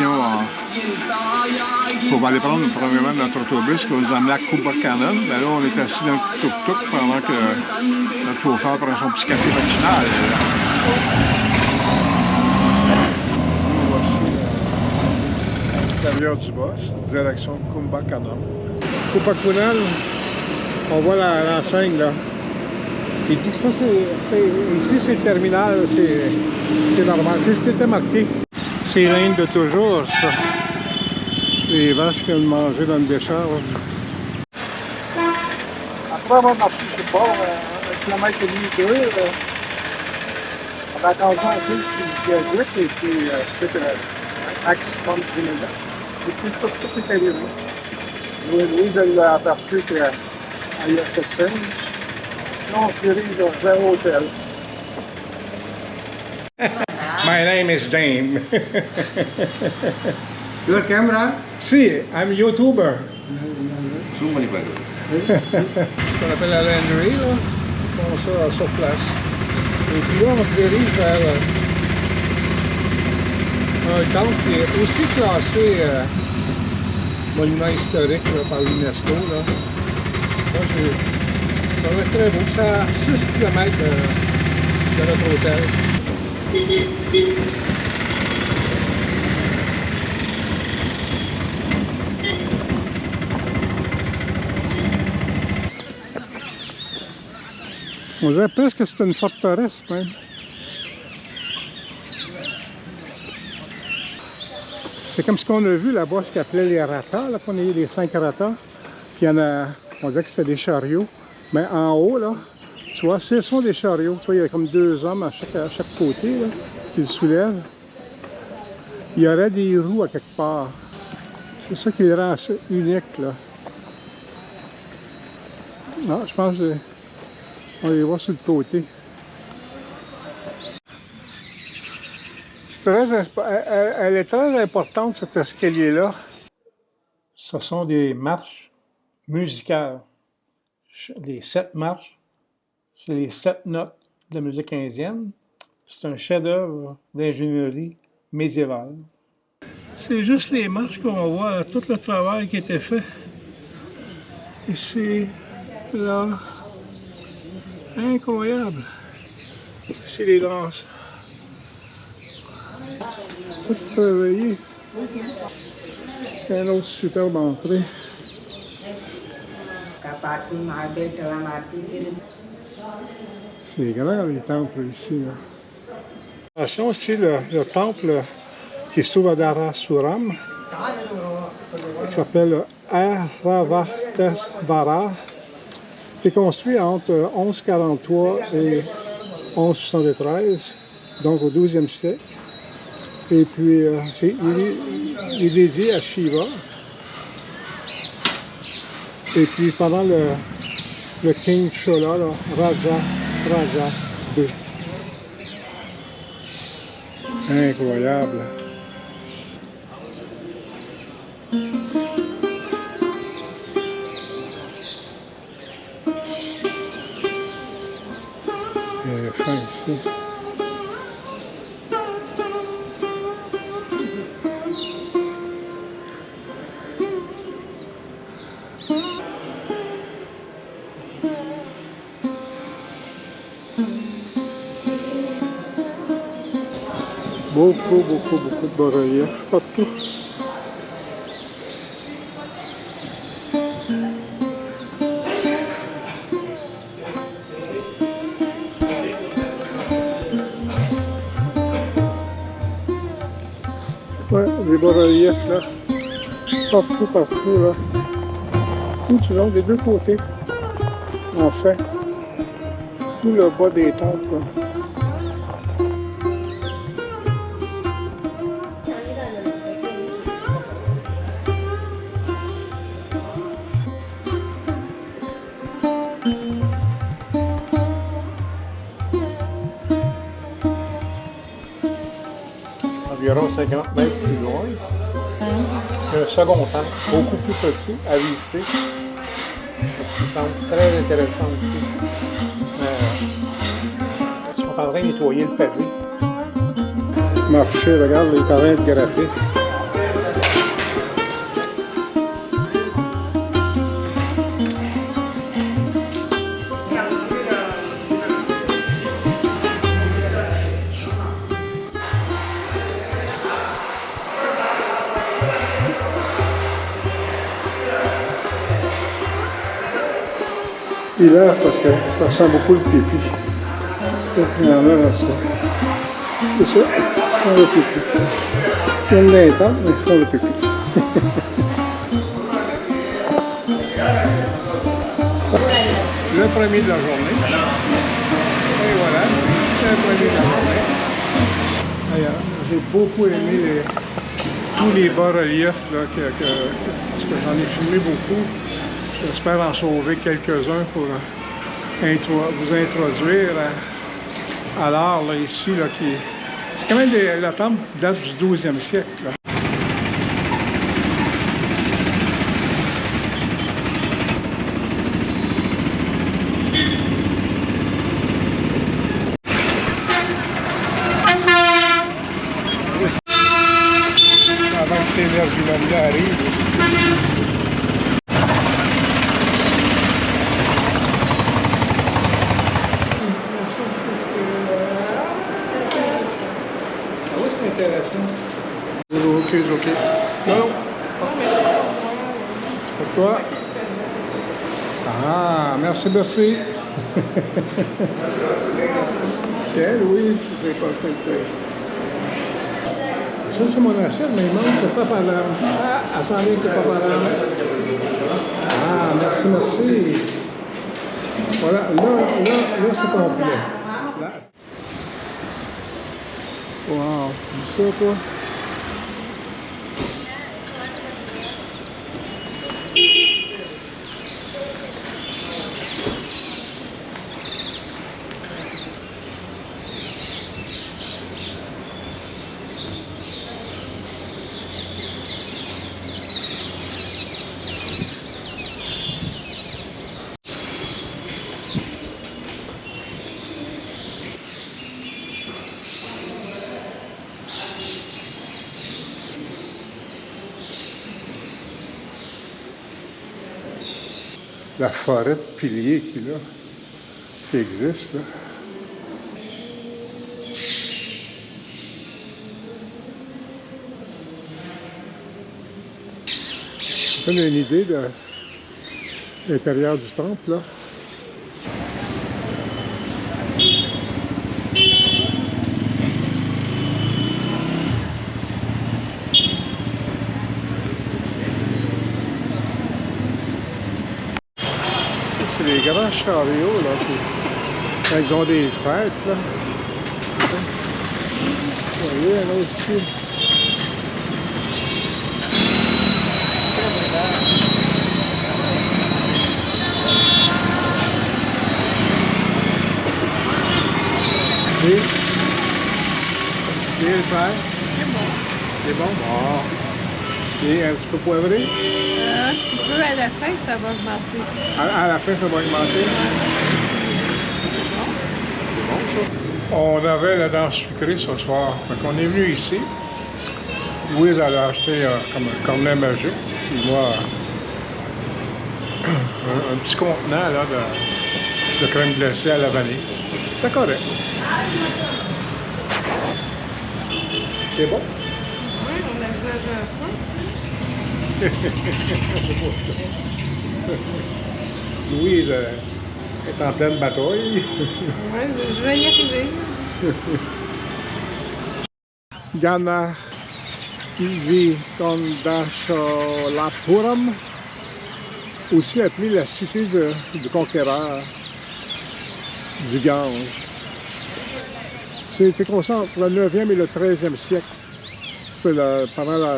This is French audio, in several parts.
direction pour aller prendre premièrement notre autobus qui va nous emmener à Kumbhakarnan. Ben là, on est assis dans le tuk-tuk pendant que notre chauffeur prend son petit café matinal. Voici l'intérieur du bus, direction Kumbhakarnan. Kumbhakarnan, on voit l'enseigne là. Il dit que ça, ici c'est le terminal, c'est normal, c'est ce qui était marqué. C'est l'Inde de toujours, ça. Les vaches qui viennent manger dans une décharge. Après avoir marché sur le bord, 1,5 km et demi, on a attendu un peu sur le viaduc et puis c'était un accident de criminel. Et puis tout est arrivé. Louise, elle l'a aperçu qu'il y a personne. Là, on se dirige vers l'hôtel. My name is Dame. Your camera? Si, I'm YouTuber. Zoom on On appelle la laundry, là. On ça sur place. Et puis là, on se dirige vers un temple qui est aussi classé monument historique là, par l'UNESCO. Ça va être très beau. C'est à 6 km de notre hôtel. On dirait presque que c'était une forteresse même. C'est comme ce qu'on a vu là-bas, ce qu'on appelait les ratas, là, qu'on a eu les 5 ratas. Puis il y en a, on dirait que c'était des chariots. Mais en haut, là, tu vois, ce sont des chariots. Tu vois, il y a comme 2 hommes à chaque côté, là, qui le soulèvent. Il y aurait des roues à quelque part. C'est ça qui les rend assez uniques, là. Ah, je pense que on les voit sur le côté. Elle est très importante, cet escalier-là. Ce sont des marches musicales. Les 7 marches, c'est les 7 notes de la musique indienne. C'est un chef-d'œuvre d'ingénierie médiévale. C'est juste les marches qu'on voit, tout le travail qui a été fait. Ici, là. Incroyable. Ici, les danses. Tout travaillé. Un autre superbe entrée. C'est grand les temples ici. Là. Attention aussi le temple qui se trouve à Dharasuram, qui s'appelle Airavastesvara, qui est construit entre 1143 et 1173, donc au 12e siècle. Et puis, il est dédié à Shiva. Et puis, pendant le King Chola, là, Raja II. Incroyable. Il est fin ici. Beaucoup de bas-reliefs partout. Ouais, les bas-reliefs là. Partout là. Tout le long des deux côtés. En fait. Tout le bas des temples là. Environ 50 mètres plus loin, il y a un second temple, beaucoup plus petit, à visiter, qui semble très intéressant ici. Ils sont en train de nettoyer le pavé. Marcher, regarde, il est en train de gratter. Il lave parce que ça sent beaucoup le pipi. Ça, il y en a dans ça. C'est ça, ils font le pipi. Il y en a l'intense, mais ils font le pipi. Le premier de la journée. Et voilà, le premier de la journée. J'ai beaucoup aimé tous les bas-reliefs, là, parce que j'en ai filmé beaucoup. J'espère en sauver quelques-uns pour vous introduire à l'art ici. Là, c'est quand même la temple date du 12e siècle. Là. Avant que ces énergies-là arrivent aussi. Intéressant. Ok. Non. C'est pour toi. Ah, merci. Ok, Louise, c'est pas ça. Ça, c'est mon assiette, mais il manque le papalam. Ah, elle s'en vient avec le papalam. Ah, merci. Voilà, là c'est complet. Là. Wow, c'est ça, toi? La forêt de piliers qui existe, là. Ça donne une idée de l'intérieur du temple, là. C'est les grands chariots, là, quand ils ont des fêtes, là. Vous voyez, là aussi. Et le frère? C'est bon? Bon. Et un petit peu poivré? Un petit peu à la fin, ça va augmenter. À la fin, ça va augmenter? C'est bon, ça. On avait la danse sucrée ce soir. Donc, on est venu ici. Louise, elle a acheté comme un cornet magique. Puis moi, un petit contenant là, de crème glacée à la vanille. C'est correct. C'est bon? Oui, on exagère pas. Louise est en pleine bataille. Oui, je vais y arriver. Ghana Ivicondacholapuram, aussi appelée la cité du conquéreur du Gange. C'était construit entre le 9e et le 13e siècle. C'est pendant la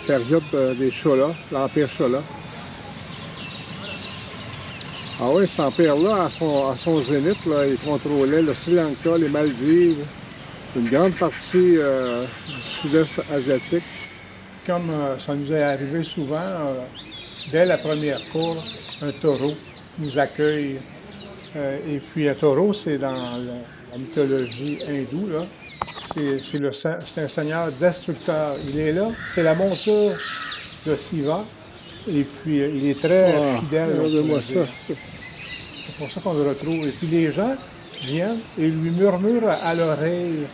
période des Cholas, l'Empire Chola. Ah oui, cet empire-là, à son zénith, là, il contrôlait le Sri Lanka, les Maldives, une grande partie du sud-est asiatique. Comme ça nous est arrivé souvent, dès la première cour, un taureau nous accueille. Et puis un taureau, c'est dans la mythologie hindoue, là. C'est un seigneur destructeur. Il est là, c'est la monture de Shiva. Et puis il est très fidèle. Regardez-moi ça. C'est pour ça qu'on le retrouve. Et puis les gens viennent et lui murmurent à l'oreille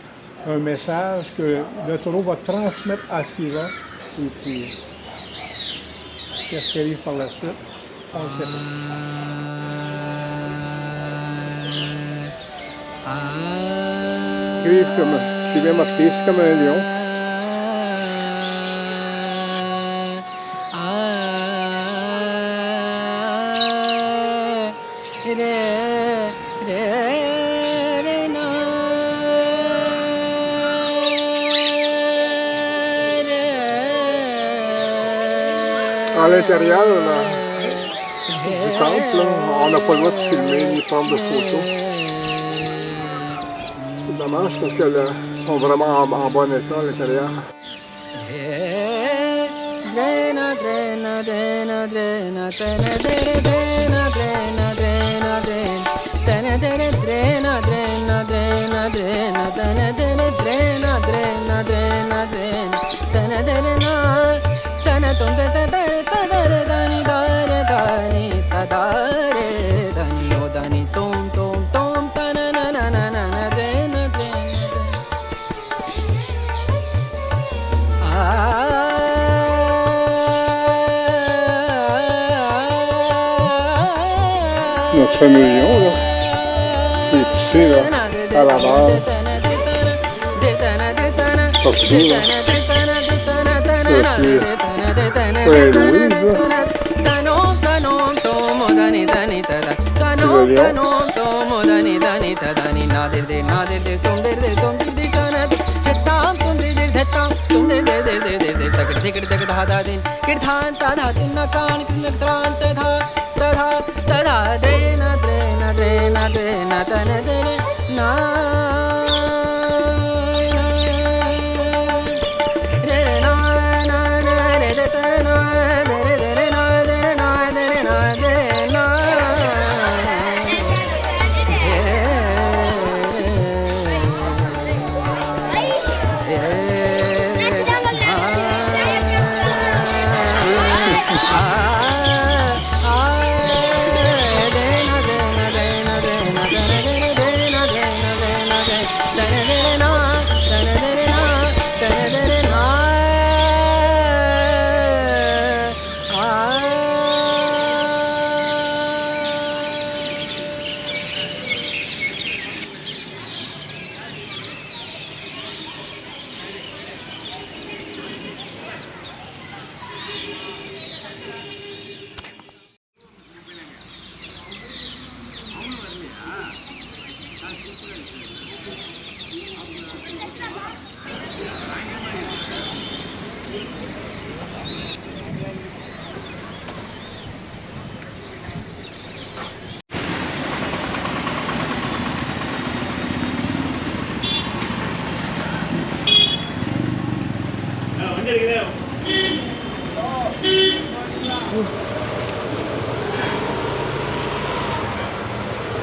un message que le taureau va transmettre à Shiva. Et puis, qu'est-ce qui arrive par la suite? On ne sait pas. Grive comme, c'est bien marqué, c'est comme un lion. À l'intérieur du temple, là, on n'a pas le droit de filmer ni prendre de photos. C'est dommage parce qu'ils sont vraiment en bon état à l'intérieur. Notre fameux lion, là, il est ici, là, à la base. Partout, là. Ouais, Louise, là. C'est le lion.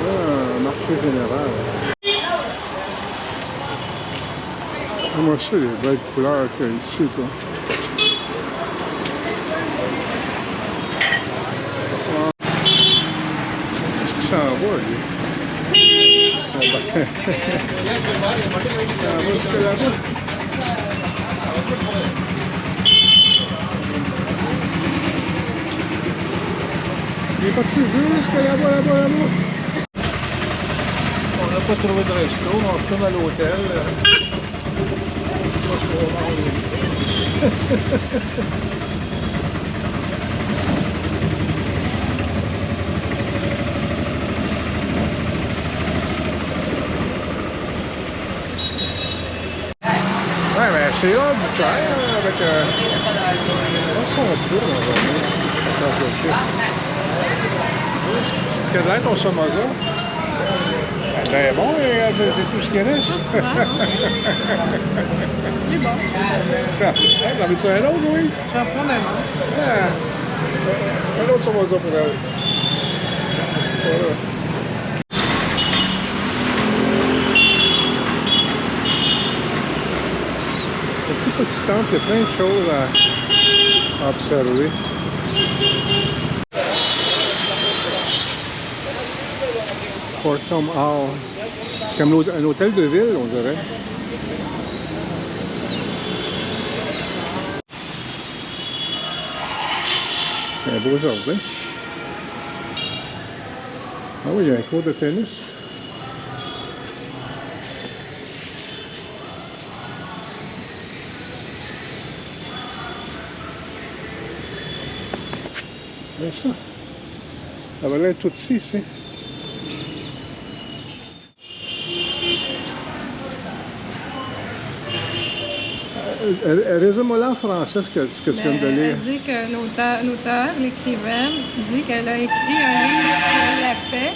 Un marché général. Moi aussi, les belles couleurs qu'il y a ici, quoi. Qu'est-ce qu'il s'en va, lui? Ça va jusque là-bas. Il est parti jusque là-bas, là-bas, là-bas. On n'a pas trouvé de resto, on retourne à l'hôtel. Je sais pas ce qu'on va manger. Ouais, mais c'est là, du cher, avec... What's son prix, là, aujourd'hui? Quel est ton Somoza? C'est bon, c'est tout ce qu'il reste. Il est bon. T'en veux-tu un autre, oui? Je vais en prendre un autre. Un autre Somoza pour elle. Voilà. Tout petit temple, il y a plein de choses à observer. Portum Hall. C'est comme un hôtel de ville, on dirait. Un beau jardin. Ah oui, il y a un cours de tennis. C'est ça. Ça va être tout petit ici. Résume-moi en français ce que tu viens de lire. Elle dit que l'auteur, l'écrivaine, dit qu'elle a écrit un livre sur la paix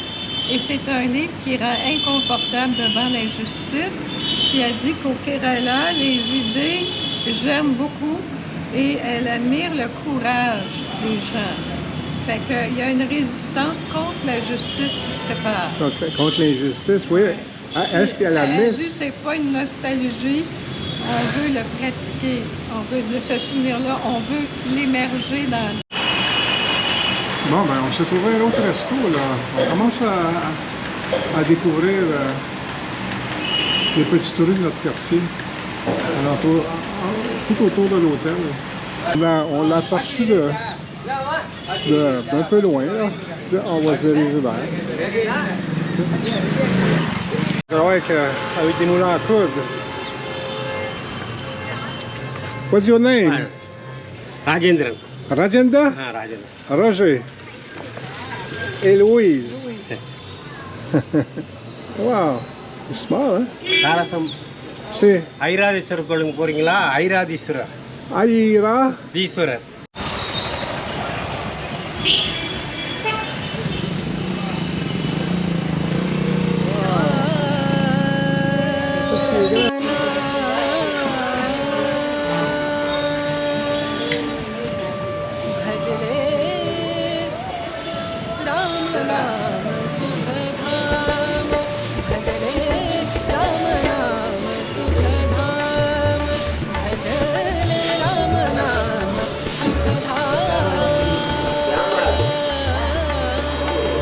et c'est un livre qui rend inconfortable devant l'injustice. Puis elle dit qu'au Kerala, les idées germent beaucoup et elle admire le courage des gens. Fait qu'il y a une résistance contre la justice qui se prépare. Contre l'injustice, oui. Est-ce qu'elle admet? Elle dit que c'est pas une nostalgie. On veut le pratiquer, on veut de ce souvenir-là, on veut l'émerger dans... Bon, ben on s'est trouvé un autre resto, là. On commence à découvrir les petites rues de notre quartier, tout autour de l'hôtel. On l'a aperçu d'un peu loin, là. On va se diriger vers. Avec des moulins à coudre. What's your name? Rajendran. Rajendra? Rajendran. Roger. Et Louise. Wow. C'est smart, hein? Sarasam. C'est Airadishwar கோயிலுக்கு போறீங்களா? Airadishwar. Aira. Dishwarar.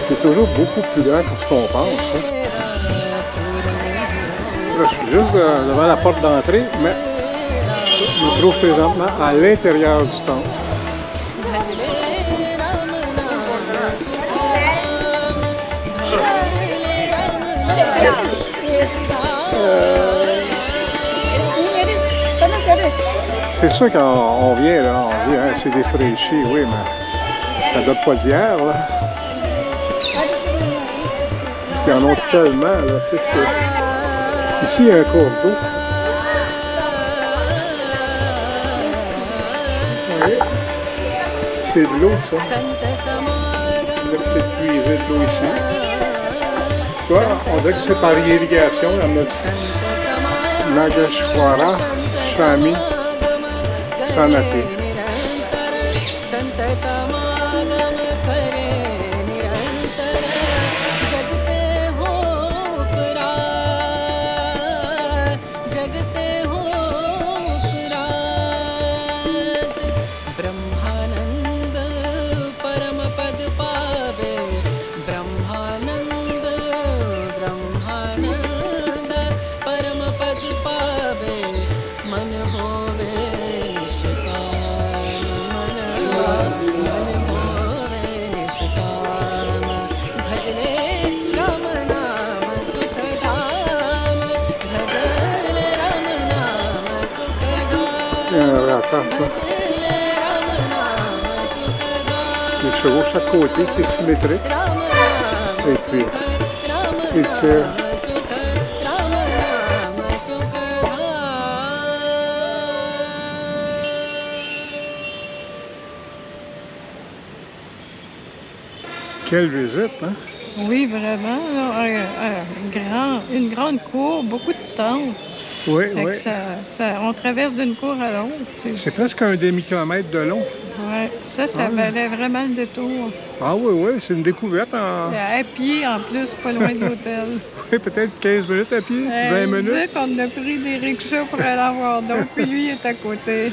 C'est toujours beaucoup plus grand que ce qu'on pense. Hein? Là, je suis juste devant la porte d'entrée, mais je me trouve présentement à l'intérieur du temple. C'est sûr quand on vient, là, on dit hein, c'est défraîchi, oui, mais ça date pas d'hier, là. Il y en a tellement, là, c'est ça. Ici, il y a un cours d'eau. Oui. C'est de l'eau, ça. On va peut-être puiser de l'eau ici. Tu vois, on dirait que c'est par irrigation. Il y en a Nageshwara Swami Sanati. Les chevaux chaque côté, c'est symétrique. Et puis, ils tirent. Quelle visite, hein? Oui, vraiment. Une grande cour, beaucoup de tentes. Oui, oui. On traverse d'une cour à l'autre. C'est presque un demi-kilomètre de long. Oui, ça valait vraiment le détour. Ah oui, oui, c'est une découverte. À pied, en plus, pas loin de l'hôtel. Oui, peut-être 15 minutes à pied, 20 minutes. Il dit qu'on a pris des rickshaws pour aller en voir d'autres, puis lui, il est à côté.